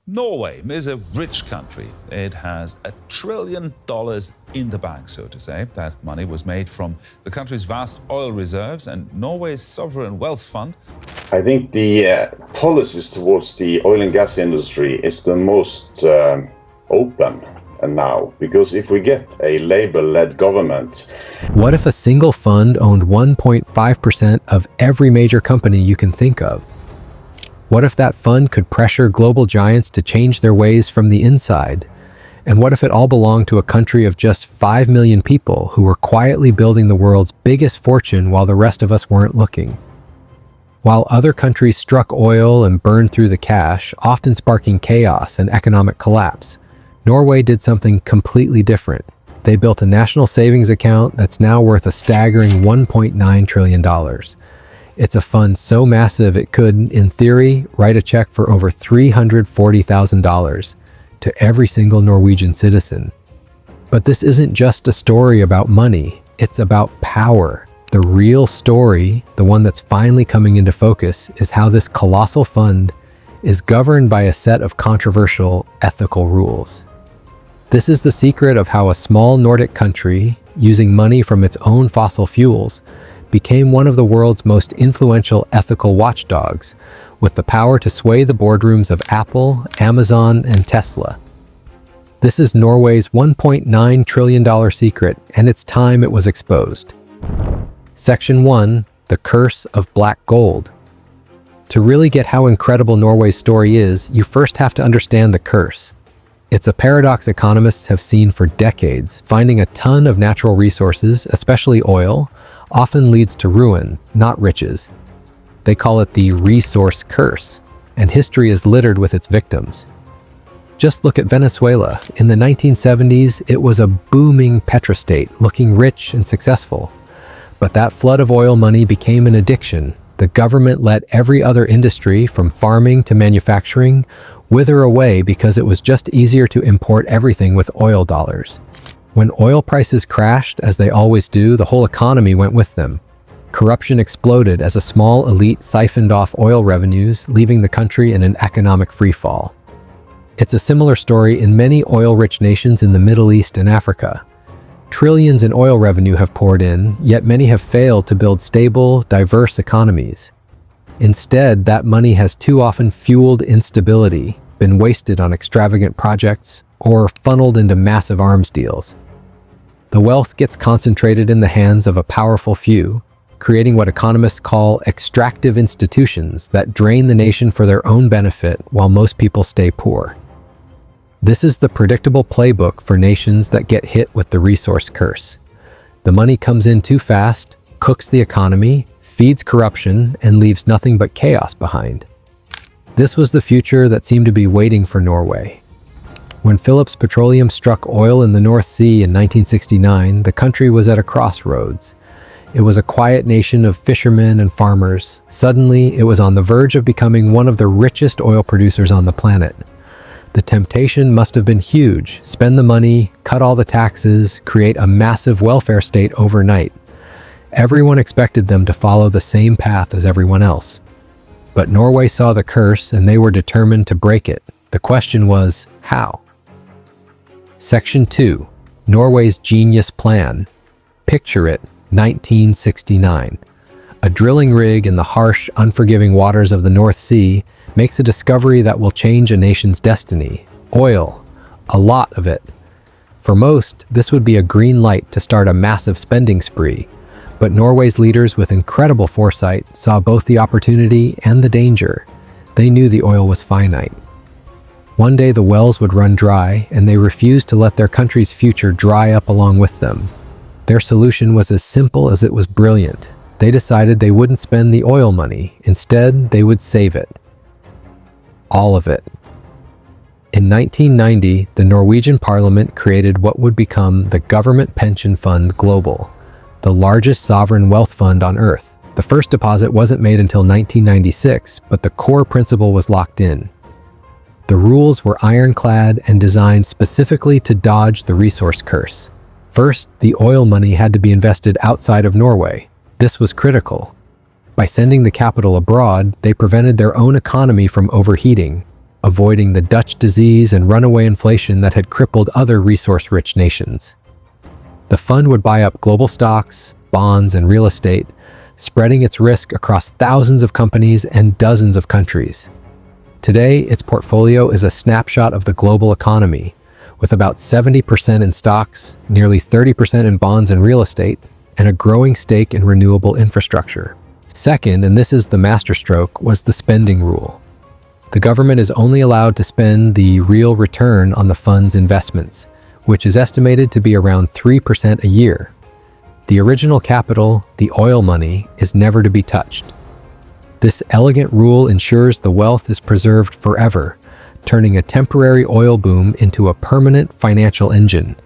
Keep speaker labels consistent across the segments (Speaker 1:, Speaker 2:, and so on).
Speaker 1: Norway is a rich country. It has $1 trillion in the bank, so to say. That money was made from the country's vast oil reserves and Norway's sovereign wealth fund.
Speaker 2: I think the policies towards the oil and gas industry is the most open now, because if we get a Labour-led government...
Speaker 3: What if a single fund owned 1.5% of every major company you can think of? What if that fund could pressure global giants to change their ways from the inside? And what if it all belonged to a country of just 5 million people who were quietly building the world's biggest fortune while the rest of us weren't looking? While other countries struck oil and burned through the cash, often sparking chaos and economic collapse, Norway did something completely different. They built a national savings account that's now worth a staggering $1.9 trillion. It's a fund so massive it could, in theory, write a check for over $340,000 to every single Norwegian citizen. But this isn't just a story about money, it's about power. The real story, the one that's finally coming into focus, is how this colossal fund is governed by a set of controversial ethical rules. This is the secret of how a small Nordic country, using money from its own fossil fuels, became one of the world's most influential ethical watchdogs, with the power to sway the boardrooms of Apple, Amazon, and Tesla. This is Norway's $1.9 trillion secret, and it's time it was exposed. Section 1. The Curse of Black Gold. To really get how incredible Norway's story is, you first have to understand the curse. It's a paradox economists have seen for decades. Finding a ton of natural resources, especially oil, often leads to ruin, not riches. They call it the resource curse, and history is littered with its victims. Just look at Venezuela. In the 1970s, it was a booming petrostate, looking rich and successful. But that flood of oil money became an addiction. The government let every other industry, from farming to manufacturing, wither away because it was just easier to import everything with oil dollars. When oil prices crashed, as they always do, the whole economy went with them. Corruption exploded as a small elite siphoned off oil revenues, leaving the country in an economic freefall. It's a similar story in many oil-rich nations in the Middle East and Africa. Trillions in oil revenue have poured in, yet many have failed to build stable, diverse economies. Instead, that money has too often fueled instability, been wasted on extravagant projects, or funneled into massive arms deals. The wealth gets concentrated in the hands of a powerful few, creating what economists call extractive institutions that drain the nation for their own benefit while most people stay poor. This is the predictable playbook for nations that get hit with the resource curse. The money comes in too fast, cooks the economy, feeds corruption, and leaves nothing but chaos behind. This was the future that seemed to be waiting for Norway. When Phillips Petroleum struck oil in the North Sea in 1969, the country was at a crossroads. It was a quiet nation of fishermen and farmers. Suddenly, it was on the verge of becoming one of the richest oil producers on the planet. The temptation must have been huge. Spend the money, cut all the taxes, create a massive welfare state overnight. Everyone expected them to follow the same path as everyone else. But Norway saw the curse and they were determined to break it. The question was, how? Section 2. Norway's Genius Plan. Picture it, 1969. A drilling rig in the harsh, unforgiving waters of the North Sea makes a discovery that will change a nation's destiny. Oil. A lot of it. For most, this would be a green light to start a massive spending spree. But Norway's leaders, with incredible foresight, saw both the opportunity and the danger. They knew the oil was finite. One day the wells would run dry, and they refused to let their country's future dry up along with them. Their solution was as simple as it was brilliant. They decided they wouldn't spend the oil money. Instead, they would save it. All of it. In 1990, the Norwegian parliament created what would become the Government Pension Fund Global, the largest sovereign wealth fund on Earth. The first deposit wasn't made until 1996, but the core principle was locked in. The rules were ironclad and designed specifically to dodge the resource curse. First, the oil money had to be invested outside of Norway. This was critical. By sending the capital abroad, they prevented their own economy from overheating. avoiding the Dutch disease and runaway inflation that had crippled other resource-rich nations. The fund would buy up global stocks, bonds, and real estate, spreading its risk across thousands of companies and dozens of countries. Today, its portfolio is a snapshot of the global economy, with about 70% in stocks, nearly 30% in bonds and real estate, and a growing stake in renewable infrastructure. Second, and this is the masterstroke, was the spending rule. The government is only allowed to spend the real return on the fund's investments, which is estimated to be around 3% a year. The original capital, the oil money, is never to be touched. This elegant rule ensures the wealth is preserved forever, turning a temporary oil boom into a permanent financial engine.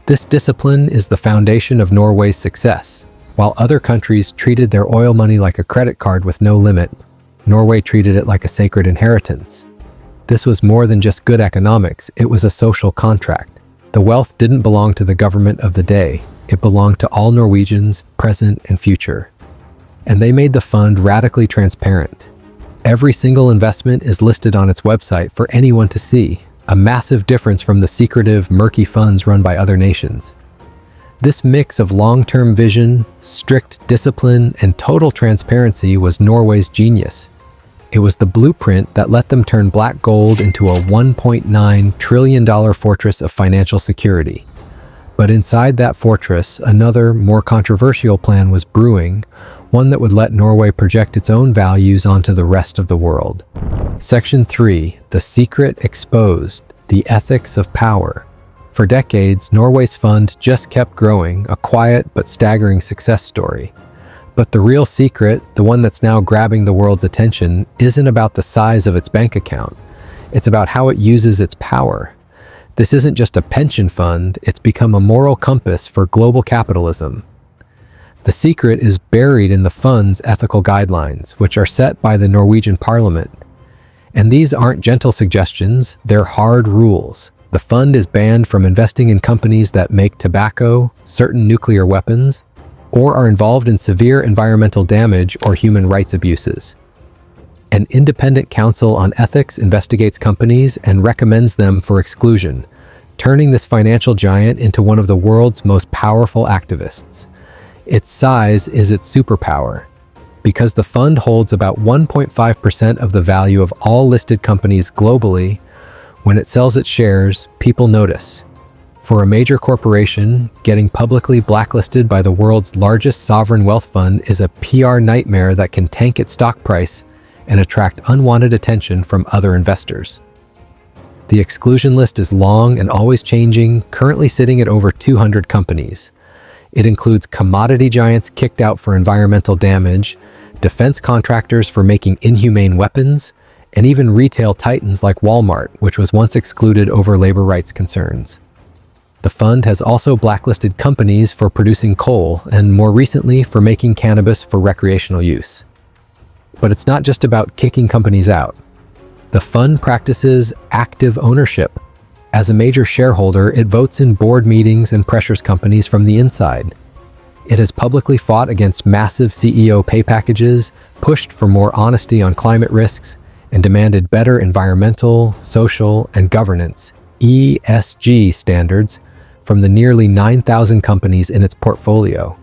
Speaker 3: This discipline is the foundation of Norway's success. While other countries treated their oil money like a credit card with no limit, Norway treated it like a sacred inheritance. This was more than just good economics, it was a social contract. The wealth didn't belong to the government of the day, it belonged to all Norwegians, present and future. And they made the fund radically transparent. Every single investment is listed on its website for anyone to see, a massive difference from the secretive, murky funds run by other nations. This mix of long-term vision, strict discipline, and total transparency was Norway's genius. It was the blueprint that let them turn black gold into a $1.9 trillion fortress of financial security. But inside that fortress, another, more controversial plan was brewing, one that would let Norway project its own values onto the rest of the world. Section 3, The Secret Exposed, The Ethics of Power. For decades, Norway's fund just kept growing, a quiet but staggering success story. But the real secret, the one that's now grabbing the world's attention, isn't about the size of its bank account. It's about how it uses its power. This isn't just a pension fund, it's become a moral compass for global capitalism. The secret is buried in the fund's ethical guidelines, which are set by the Norwegian parliament. And these aren't gentle suggestions, they're hard rules. The fund is banned from investing in companies that make tobacco, certain nuclear weapons, or are involved in severe environmental damage or human rights abuses. An independent council on ethics investigates companies and recommends them for exclusion, turning this financial giant into one of the world's most powerful activists. Its size is its superpower. Because the fund holds about 1.5% of the value of all listed companies globally, when it sells its shares, people notice. For a major corporation, getting publicly blacklisted by the world's largest sovereign wealth fund is a PR nightmare that can tank its stock price and attract unwanted attention from other investors. The exclusion list is long and always changing, currently sitting at over 200 companies. It includes commodity giants kicked out for environmental damage, defense contractors for making inhumane weapons, and even retail titans like Walmart, which was once excluded over labor rights concerns. The fund has also blacklisted companies for producing coal and more recently for making cannabis for recreational use. But it's not just about kicking companies out. The fund practices active ownership. As a major shareholder, it votes in board meetings and pressures companies from the inside. It has publicly fought against massive CEO pay packages, pushed for more honesty on climate risks, and demanded better environmental, social, and governance (ESG) standards from the nearly 9,000 companies in its portfolio.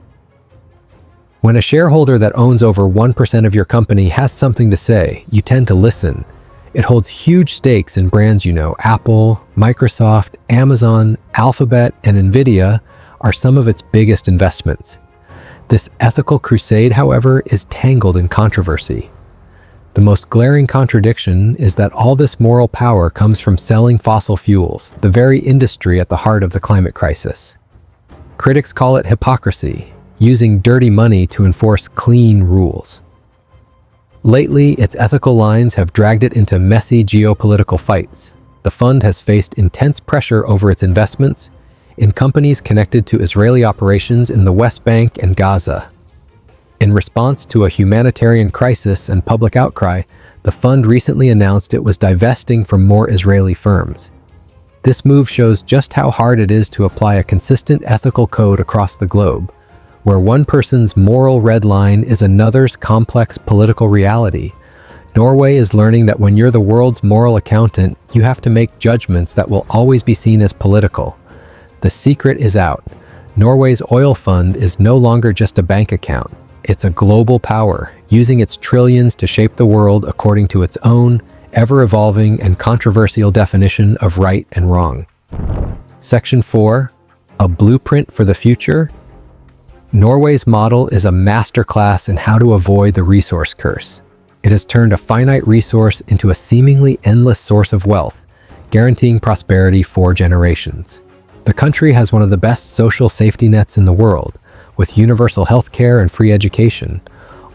Speaker 3: When a shareholder that owns over 1% of your company has something to say, you tend to listen. It holds huge stakes in brands you know. Apple, Microsoft, Amazon, Alphabet, and Nvidia are some of its biggest investments. This ethical crusade, however, is tangled in controversy. The most glaring contradiction is that all this moral power comes from selling fossil fuels, the very industry at the heart of the climate crisis. Critics call it hypocrisy, using dirty money to enforce clean rules. Lately, its ethical lines have dragged it into messy geopolitical fights. The fund has faced intense pressure over its investments in companies connected to Israeli operations in the West Bank and Gaza. In response to a humanitarian crisis and public outcry, the fund recently announced it was divesting from more Israeli firms. This move shows just how hard it is to apply a consistent ethical code across the globe, where one person's moral red line is another's complex political reality. Norway is learning that when you're the world's moral accountant, you have to make judgments that will always be seen as political. The secret is out. Norway's oil fund is no longer just a bank account. It's a global power, using its trillions to shape the world according to its own, ever-evolving and controversial definition of right and wrong. Section 4. A blueprint for the future. Norway's model is a masterclass in how to avoid the resource curse. It has turned a finite resource into a seemingly endless source of wealth, guaranteeing prosperity for generations. The country has one of the best social safety nets in the world, with universal health care and free education,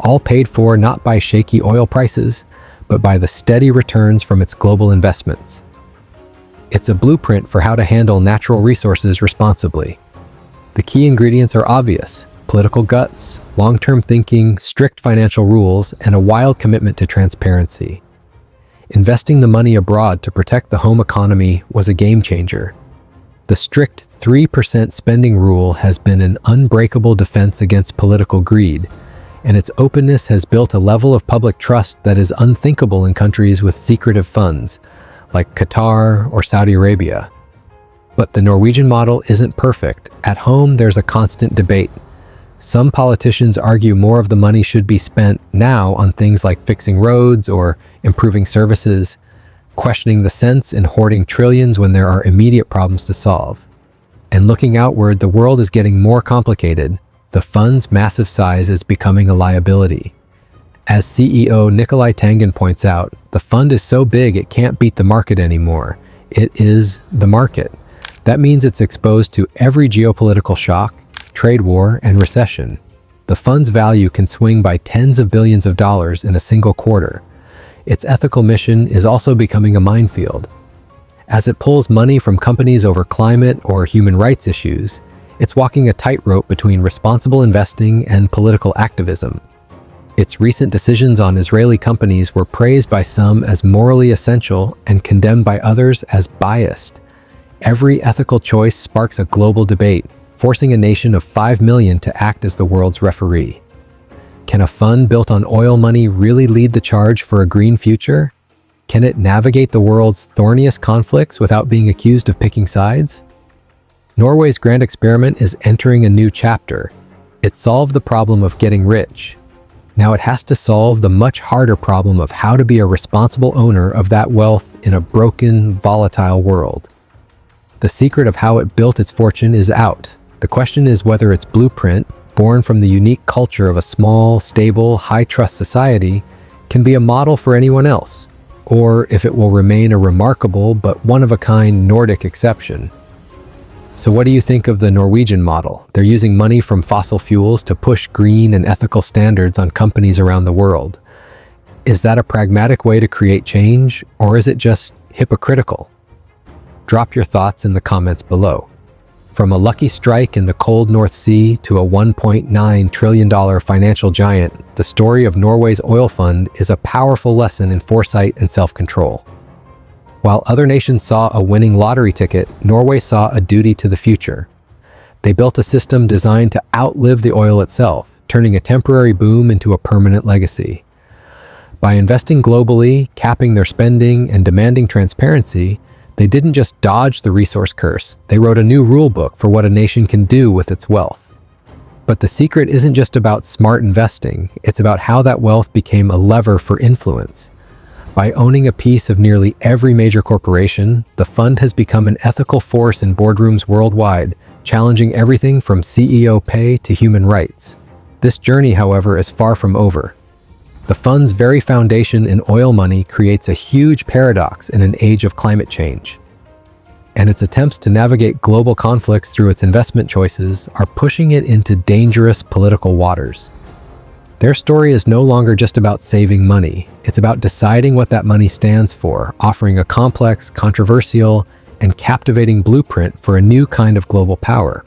Speaker 3: all paid for not by shaky oil prices, but by the steady returns from its global investments. It's a blueprint for how to handle natural resources responsibly. The key ingredients are obvious: political guts, long-term thinking, strict financial rules, and a wild commitment to transparency. Investing the money abroad to protect the home economy was a game changer. The strict 3% spending rule has been an unbreakable defense against political greed, and its openness has built a level of public trust that is unthinkable in countries with secretive funds, like Qatar or Saudi Arabia. But the Norwegian model isn't perfect. At home, there's a constant debate. Some politicians argue more of the money should be spent now on things like fixing roads or improving services, questioning the sense in hoarding trillions when there are immediate problems to solve. And looking outward, the world is getting more complicated. The fund's massive size is becoming a liability. As CEO Nikolai Tangen points out, the fund is so big it can't beat the market anymore. It is the market. That means it's exposed to every geopolitical shock, trade war, and recession. The fund's value can swing by tens of billions of dollars in a single quarter. Its ethical mission is also becoming a minefield. As it pulls money from companies over climate or human rights issues, it's walking a tightrope between responsible investing and political activism. Its recent decisions on Israeli companies were praised by some as morally essential and condemned by others as biased. Every ethical choice sparks a global debate, forcing a nation of 5 million to act as the world's referee. Can a fund built on oil money really lead the charge for a green future? Can it navigate the world's thorniest conflicts without being accused of picking sides? Norway's grand experiment is entering a new chapter. It solved the problem of getting rich. Now it has to solve the much harder problem of how to be a responsible owner of that wealth in a broken, volatile world. The secret of how it built its fortune is out. The question is whether its blueprint, born from the unique culture of a small, stable, high-trust society, can be a model for anyone else, or if it will remain a remarkable but one-of-a-kind Nordic exception. So what do you think of the Norwegian model? They're using money from fossil fuels to push green and ethical standards on companies around the world. Is that a pragmatic way to create change, or is it just hypocritical? Drop your thoughts in the comments below. From a lucky strike in the cold North Sea to a $1.9 trillion financial giant, the story of Norway's oil fund is a powerful lesson in foresight and self-control. While other nations saw a winning lottery ticket, Norway saw a duty to the future. They built a system designed to outlive the oil itself, turning a temporary boom into a permanent legacy. By investing globally, capping their spending, and demanding transparency, they didn't just dodge the resource curse, they wrote a new rule book for what a nation can do with its wealth. But the secret isn't just about smart investing, it's about how that wealth became a lever for influence. By owning a piece of nearly every major corporation, the fund has become an ethical force in boardrooms worldwide, challenging everything from CEO pay to human rights. This journey, however, is far from over. The fund's very foundation in oil money creates a huge paradox in an age of climate change. And its attempts to navigate global conflicts through its investment choices are pushing it into dangerous political waters. Their story is no longer just about saving money. It's about deciding what that money stands for, offering a complex, controversial, and captivating blueprint for a new kind of global power.